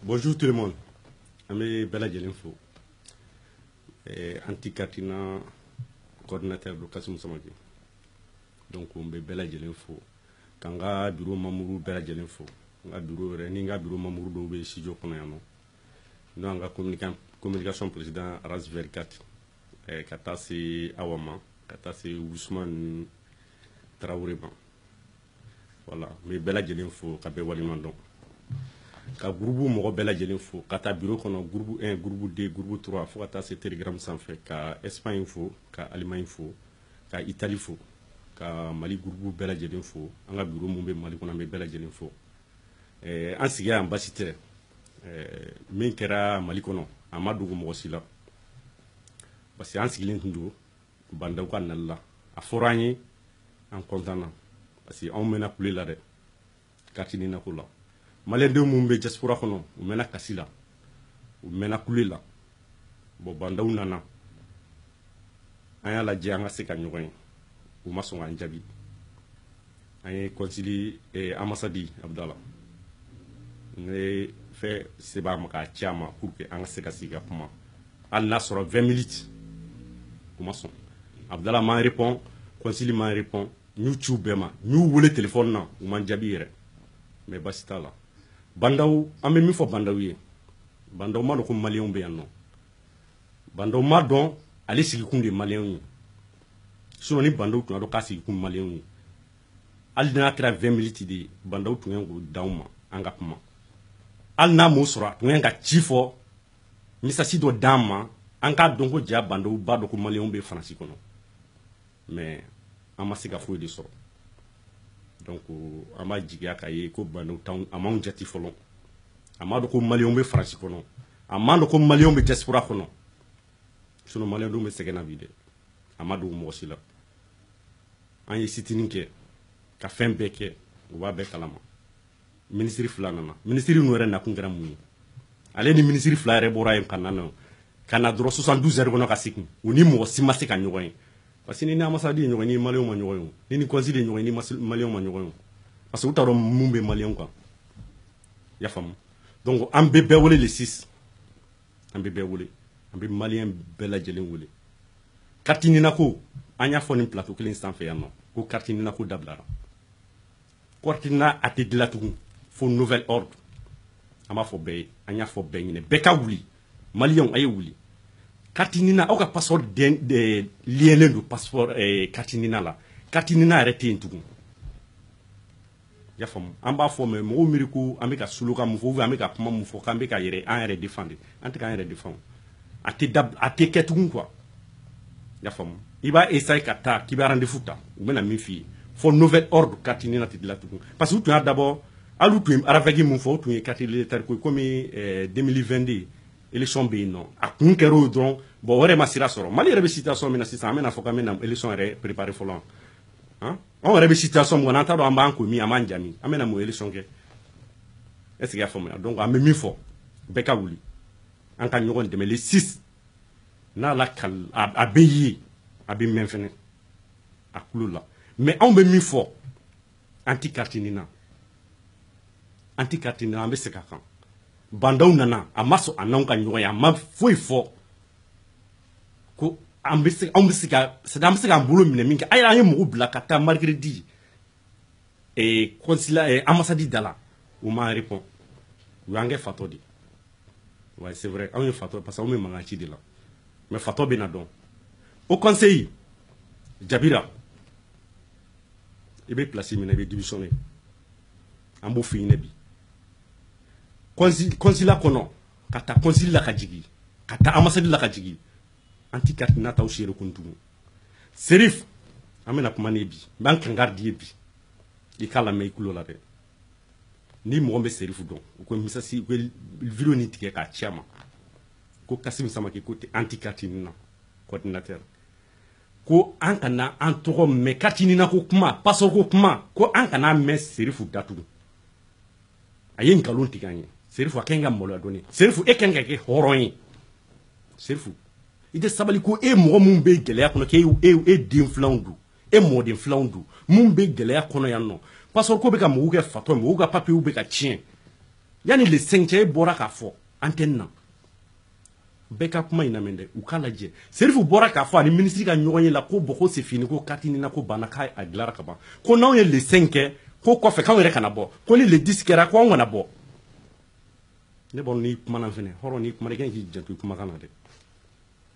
Bonjour tout le monde. Amé Bella Jelinfo. Anti-Katina, coordinateur de Kassim Samaki. Donc, on est Bella Jelinfo. Quand on a bureau Mamourou Bella Jelinfo. On a bureau Reninga, bureau Mamourou Dobe, Sijo Konayano. Nous avons communication président Ras Verkat. Kata c'est Awama. Kata c'est Ousmane Traoré. Voilà. Mais Bella Jelinfo, Kabé Walimandon. Ka groupe mɔgɔ bɛɛ lajɛlen fo ka taa bureau kɔnɔ groupe 1 groupe 2 groupe 3 fo ka taa se telegram sanfɛ ka Espagne fo ka Allemagne fo ka Italie fo ka Mali groupe bɛɛ lajɛlen fo an ka bureau mun bɛ Mali kɔnɔ an bɛ bɛɛ lajɛlen fo an sigi yan basi tɛ min kɛra Mali kɔnɔ a ma dogo mɔgɔ si la parce que an sigilen tun don bandaw ka nali la a fɔra an ye an content na parce que anw mɛna kule la dɛ carte nako la Malendou Mumbe diaspora kono u mena kasila u mena kulela bo bandaw nana anya la janga se ka ɲɔgɔn u ma sɔn an jabi an ye konsili Amasadi Abdala ne fɛ seba ma ka cama pour que an se ka siga kuma al n'a sɔrɔ 20 minutes u ma sɔn Abdala m'a répond konsili m'a répond ñu ciu bɛma ñu wele téléphone na u ma jabi yɛrɛ mais basi t'a la bandaw an bɛ min fɔ bandaw ye bandaw ma dɔn ko maliyɛnw bɛ yan nɔ bandaw ma dɔn ale sigikun de ye maliyɛnw ye sinon ni bandaw tun y'a dɔn k'a sigikun maliyɛnw ye hali n'a kɛra 20 minutes de ye bandaw tun ye k'o d'anw ma an ka kuma hali n'a m'o sɔrɔ a tun ye ka ci fɔ misasi dɔ d'an ma an k'a dɔn ko ja bandaw b'a dɔn ko maliyɛnw bɛ Faransi kɔnɔ mais an ma se ka foyi de sɔrɔ. Donc, on m'a dit qu'il y ko bandaw a m'anw jati fɔlɔ a m'a dɔn ko maliyɛnw bɛ Faransi kɔnɔ a m'a dɔn ko maliyɛnw bɛ diaspora kɔnɔ sinon maliyɛnw bɛ sɛgɛn na bi dɛ a ma dogo mɔgɔ si la an ye sitini kɛ ka fɛn bɛɛ kɛ u b'a bɛɛ kalama ministre fila nana ministre ninnu yɛrɛ nakun kɛra mun ye ale ni ministre fila yɛrɛ bɔra yen ka na dɔrɔn 72 heures kɔnɔ ka segin u ni mɔgɔ si ma se ka ɲɔgɔn ye parce que ni Amasadi ye ɲɔgɔn ni maliyɛnw ma ɲɔgɔn ye ni konsili ye ɲɔgɔn ni maliyɛnw ma ɲɔgɔn ye parce que u t'a dɔn mun bɛ maliyɛnw kan i y'a faamu donc an bɛ bɛɛ wele le 6 an bɛ bɛɛ wele an bɛ maliyɛn bɛɛ lajɛlen wele carte ɲinako an y'a fɔ nin plateau kelen sanfɛ yan nɔ ko carte ɲinako dabilara carte ɲina a tɛ dilan tugun fo nouvel ordre an b'a fɔ bɛɛ ye an y'a fɔ bɛɛ ɲinɛ bɛɛ ka wuli maliyɛnw a ye wuli carte ɲina aw ka passeport lienlen don passeport carte ɲina la carte ɲina yɛrɛ tɛ yen tugun i y'a faamu an b'a fɔ mɛ mɔgɔw miiri ko an bɛ ka slogan mun fɔ ou bien an bɛ ka kuma mun fɔ k'an bɛ ka an yɛrɛ défendre an tɛ k'an yɛrɛ défendre a tɛ kɛ tugun quoi i y'a faamu i b'a essayer ka taa k'i bɛ rendez-vous ta u bɛna min f'i ye fo nouvel ordre carte ɲina tɛ dilan tugun parce que u tun y'a dabɔ hali u tun ye aravɛki mun fɔ u tun ye carte électorale ko komi 2022 élection bɛ yen nɔ a kun kɛra o dɔrɔn bon o yɛrɛ ma sira sɔrɔ Mali yɛrɛ bɛ situation min na sisan an bɛna fɔ k'an bɛna élection yɛrɛ préparer fɔlɔ anw yɛrɛ bɛ situation min kɔnɔ an t'a dɔn an b'an ko min an b'an ja min an bɛna mun élection kɛ est-ce que i y'a faamuya donc an bɛ min fɔ bɛɛ ka wuli an ka ɲɔgɔn dɛmɛ le 6 n'a la a bɛ ye a bɛ mɛn fɛnɛ a kulo la mais anw bɛ min fɔ anti carte ɲina an bɛ segin a kan bandaw nana a ma sɔn a n'anw ka ɲɔgɔn ye a ma foyi fɔ ko an bɛ se k'an bolo minɛ min kɛ an ye mɔgɔw bila ka taa mercredi consulat Amasadi da la u m'a répond u y'an kɛ fatɔ de ouais c'est vrai anw ye fatɔ parce que anw bɛ mankan ci de la mais fatɔ bɛ na dɔn au conseil Jabira i bɛ place min na i bɛ démissionner an b'o f'i ɲɛna bi consulat kɔnɔ ka taa consulat la ka jigin ka taa Amasadi la ka jigin anti carte n'a t'aw seere kun tugun Serif an bɛna kuma ne bi n b'an kankari di ye bi i k'a lamɛn i kulo la dɛ ni mɔgɔ bɛ Serif dɔn u ko misasi u bɛ vidéo nin tigɛ k'a ci a ma ko Kassim Samake ko tɛ anti carte ɲina coordinateur ko an kana an tɔgɔ mɛn carte ɲina ko kuma passeport ko kuma ko an kana mɛn Serif datugu a ye nkalon tigɛ an ye Serif a kan ka maloya dɔɔni Serif e kan ka kɛ hɔrɔn ye Serif i tɛ sabali ko e mɔgɔ mun bɛ gɛlɛya kɔnɔ k'e den filanw don e mɔden filanw don mun bɛ gɛlɛya kɔnɔ yan nɔ passeport ko bɛ ka mɔgɔw kɛ fatɔ mɔgɔw ka papiers bɛ ka tiɲɛ yani le 5 bora k'a fɔ antenne na bɛɛ ka kuma in lamɛn dɛ u k'a lajɛ Serifu bɔra k'a fɔ ani ministre ka ɲɔgɔn ye la ko bon ko c'est fini ko carte na ko banna k'a dilara ka ban ko n'anw ye le 5 kɛ ko kɔfɛ k'anw yɛrɛ kana bɔ ko ni le 10 kɛra ko anw kana bɔ ne b'a dɔn n'i kumana fɛnɛ hɔrɔn n'i kumana i kan k'i janto i kumakan na dɛ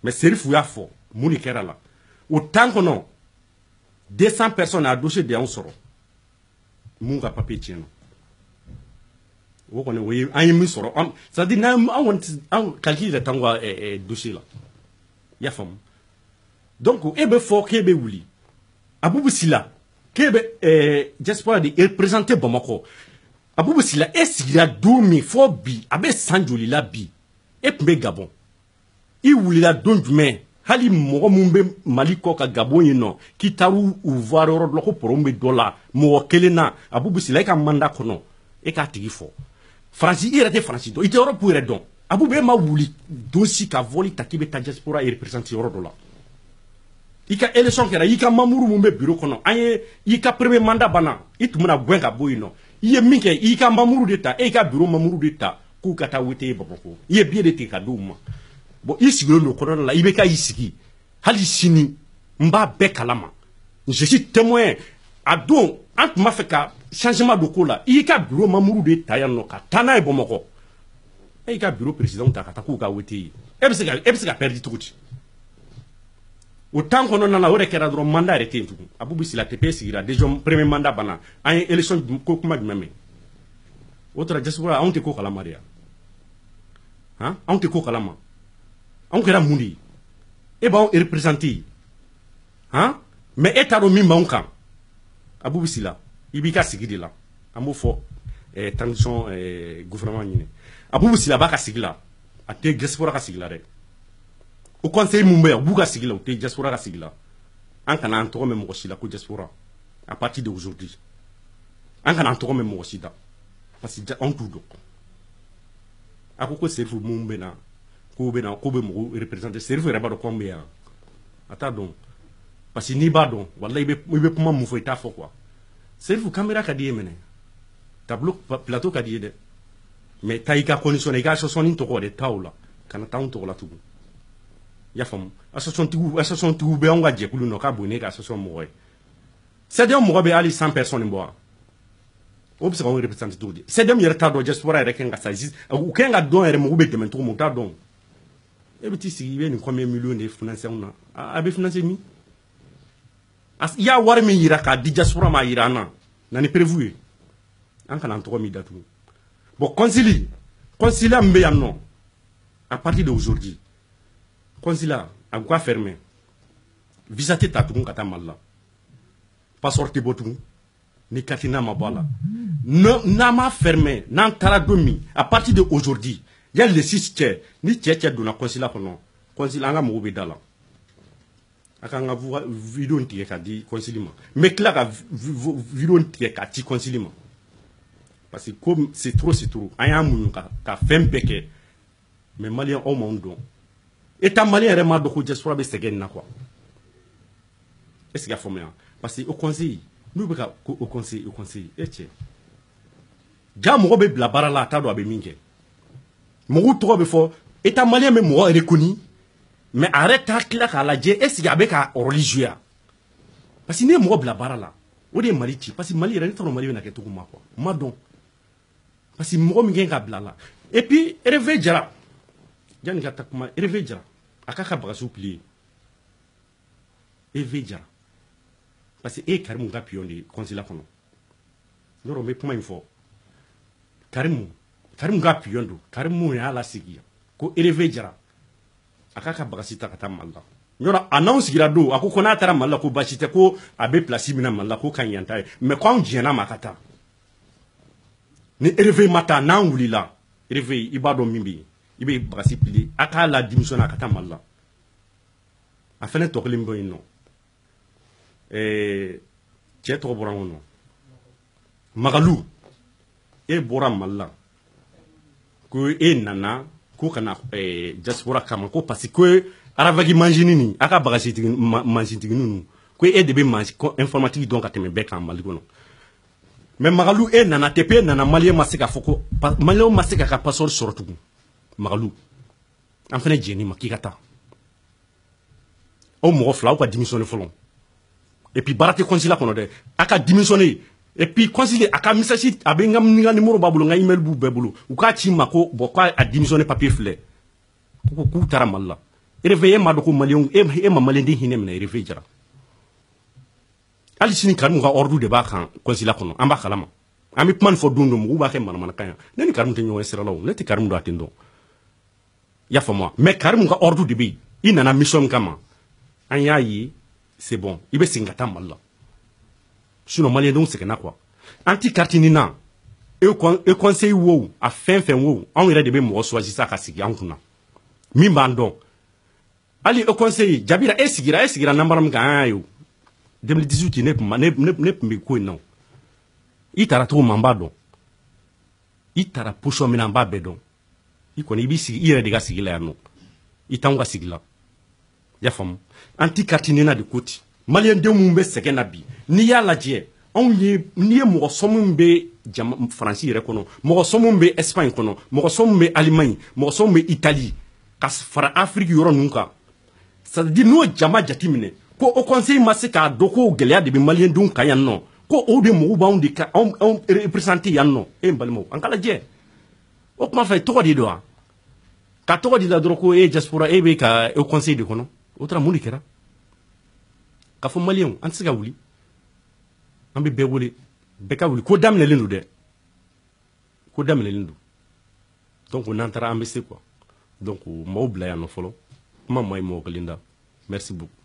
mais Serifu y'a fɔ mun de kɛra la o temps kɔnɔ 200 personnes a dossier de y'anw sɔrɔ mun ka papier tiɲɛna o kɔni o ye an ye min sɔrɔ c'est à dire n'an kɔni calcul yɛrɛ t'anw ka dossier la i y'a faamu donc e bɛ fɔ k'e bɛ wuli Abouba Sila k'e bɛ diaspora de représenter Bamakɔ Abouba Sila e sigira don min fɔ bi a bɛ san joli la bi e tun bɛ Gabon i wulila don jumɛn hali mɔgɔ mun bɛ Mali kɔ ka Gabon yen nɔ k'i taara u voir yɔrɔ dɔ la ko problème bɛ dɔ la mɔgɔ kelen na Abouba Sila e ka mandat kɔnɔ e k'a tigi fɔ Faransi i yɛrɛ tɛ Faransi dɔn i tɛ Europe yɛrɛ dɔn Abouba e ma wuli don si ka voli ta k'i bɛ taa diaspora représenter yɔrɔ dɔ la i ka élection kɛra i ka membre mun bɛ bureau kɔnɔ an ye i ka premier mandat banna i tun bɛna gɛn ka bɔ yen nɔ i ye min kɛ i ka membre de ta e ka bureau membre de ta k'u ka taa voter Bamakɔ i ye billet de tigɛ ka d'u ma bon i sigilen don kɔnɔna la i bɛ ka i sigi hali sini n b'a bɛɛ kalama je suis témoin a don an tun b'a fɛ ka changement don ko la i y'i ka bureau membre de ta yan nɔ ka taa n'a ye Bamakɔ e y'i ka bureau président ta ka taa k'u ka voter e bɛ se ka perdre cogo di o temps kɔnɔna na o de kɛra dɔrɔn mandat yɛrɛ tɛ yen tugun Abouba Sila TP sigira déjà premier mandat banna an ye élection ko kuma jumɛn mɛn o tora diaspora anw tɛ ko kalama de ya han anw tɛ ko kalama anw kɛra mun de ye e b'anw représenter han mais e t'a dɔn min b'anw kan Abouba Sila i b'i ka sigi de la an b'o fɔ transition gouvernement ɲini Abouba Sila b'a ka sigi la a tɛ diaspora ka sigi la dɛ o conseil mun bɛ yan u b'u ka sigi la u tɛ diaspora ka sigi la an kana an tɔgɔ mɛn mɔgɔ si la ko diaspora à partir d'aujourd'hui an kana an tɔgɔ mɛn mɔgɔ si da parce que anw t'u dɔn a ko Serifu mun bɛ na k'o bɛ mɔgɔw représenter Serifu yɛrɛ b'a dɔn k'anw bɛ yan a t'a dɔn parce que n'i b'a dɔn walahi i bɛ kuma mun fɔ i t'a fɔ quoi Serifu caméra ka di ye mɛnɛ tableau plateau ka di ye dɛ mais taa i ka condition i ka association tɔgɔ de taa o la kana taa anw tɔgɔ la tugun i y'a faamu association tigiw bɛ anw ka jɛkulu nɔ k'a bon ne ka association mɔgɔ ye CEDEAO mɔgɔ bɛ hali 100 personnes bɔ wa o bɛ se k'anw représenter cogo di CEDEAO yɛrɛ t'a dɔn diaspora yɛrɛ kan ka sa u kan ka dɔn yɛrɛ mɔgɔw bɛ dɛmɛ cogo min u t'a dɔn e bɛ t'i sigi i bɛ nin combien millions de financer anw na a bɛ financer min i y'a wari min yira k'a di diaspora ma a yira an na ni prévu ye an kana an tɔgɔ min datugu bon consulat min bɛ yan nɔ à partir d'aujourd'hui consulat a ko a fermé visa tɛ ta tugun ka taa Mali la passeport tɛ bɔ tugun ni carte n'a ma bɔ a la n'an m'a fermé n'an taara don min à partir d'aujourd'hui yanni le 6 cɛ ni cɛ donna consulat kɔnɔ consulat an ka mɔgɔw bɛ da la a k'an ka vidéo tigɛ ka di consulat ma n bɛ tila ka vidéo tigɛ ka ci consulat ma parce que comme c'est trop an y'a muɲu ka fɛn bɛɛ kɛ mais maliyɛn aw m'anw dɔn État malien yɛrɛ m'a dɔn ko diaspora bɛ sɛgɛn nin na quoi est-ce que y'a faamuya parce que au conseil n'u bɛ ka ko au conseil e cɛ ja mɔgɔ bɛ bila baara la a t'a dɔn a bɛ min kɛ mɔgɔw tɔgɔ bɛ fɔ État malien bɛ mɔgɔ reconnu mais a yɛrɛ t'a tila k'a lajɛ est-ce que a bɛ ka rôle jouer parce que n'i ye mɔgɔ bila baara la o de ye Mali ci parce que Mali yɛrɛ ne t'a dɔn Mali bɛ na kɛ cogo min na quoi n ma dɔn parce que mɔgɔ min kan ka bila la et puis Hervé Diarra yanni ka taa kuma Hervé Diarra a k'a ka bagasiw plier Hervé Diarra parce que e ye Karimu ka pion de ye consulat kɔnɔ yɔrɔ n bɛ kuma in fɔ Karimu ka pion don Karimu y'a lasigi ko Hervé Diarra a k'a ka bagasi ta ka taa Mali la yɔrɔ a n'anw sigira don a ko n'a taara Mali la ko baasi tɛ ko a bɛ place min na Mali la ko ka ɲi yan ta ye mais ko anw diɲɛna ma a ka taa ni Hervé ma taa n'an wulila Hervé i b'a dɔn min bɛ yen i bɛ bagasi pili a k'a la démissionner a ka taa Mali la a fɛnɛ tɔ kelen bɛ yen nɔ cɛ tɔgɔ bɔra n kɔnɔ Magalu e bɔra Mali la ko e nana ko kana diaspora kama ko parce que aravaki manjini ni a ka bagasi manjintigi ninnu ko e de bɛ informatique dɔn ka tɛmɛ bɛɛ kan Mali kɔnɔ mais Magalou e nana tepe nana malien ma se ka foko malien ma se ka passeport sɔrɔ tugun Magalou an fɛnɛ jeni ma k'i ka taa o mɔgɔ fila aw ka démissionner fɔlɔ et puis baara tɛ consulat kɔnɔ dɛ a ka démissionner et puis consulat a ka message a bɛ n ka numéro b'a bolo n ka email b'u bɛɛ bolo u k'a ci ma ko bon k'a démissionner papier filɛ ko k'u taara Mali la réveil e m'a dɔn ko malien e ma malien den hinɛ minɛ réveil jara hali sini Karimu ka ordre de b'a kan consulat kɔnɔ an b'a kalama an bɛ kuma nin fɔ don dɔ mɔgɔw b'a kɛ manamanakan yan ne ni Karimu tɛ ɲɔgɔn ye sira la o ne tɛ Karimu dɔn a tɛ n dɔn i y'a faamu wa mais Karimu ka ordre de bɛ yen i nana mission min kama an y'a ye c'est bon i bɛ segin ka taa Mali la sinon malien denw sɛgɛnna quoi an ti carte nin na e conseil wo a fɛn fɛn wo anw yɛrɛ de bɛ mɔgɔ choisir sa ka sigi an kunna min b'an dɔn hali e conseil Jabira e sigira namara min kan an y'a ye o 2018 ne tun bɛ ko in na i taara cogo min an b'a dɔn i taara position min na an b'a bɛɛ dɔn i kɔni i b'i sigi i yɛrɛ de ka sigi la yan nɔ i t'anw ka sigi la i y'a faamu an ti carte nin na de ko ten malien denw min bɛ sɛgɛn na bi n'i y'a lajɛ n'i ye mɔgɔ sɔn min bɛ Faransi yɛrɛ kɔnɔ mɔgɔ sɔn min bɛ Espagne kɔnɔ mɔgɔ sɔn min bɛ Allemagne mɔgɔ sɔn min bɛ Italie ka fara Afrique yɔrɔ ninnu kan c'est à dire n'o jama jate minɛ ko o conseil ma se k'a dɔn ko gɛlɛya de bɛ malien denw kan yan nɔ ko o de mɔgɔw b'anw de ka anw représenter yan nɔ e n balimaw an ka lajɛ o kuma fɛ tɔgɔ de don wa ka tɔgɔ di la dɔrɔn ko e diaspora e bɛ ka o conseil de kɔnɔ o taara mun de kɛra k'a fɔ malien an tɛ se ka wuli an bɛ bɛɛ wele bɛɛ ka wuli ko daminɛlen don dɛ ko daminɛlen don donc n'an taara an bɛ se quoi donc maaw bila yan nɔ fɔlɔ kuma ma ye mɔgɔ kelen da merci beaucoup.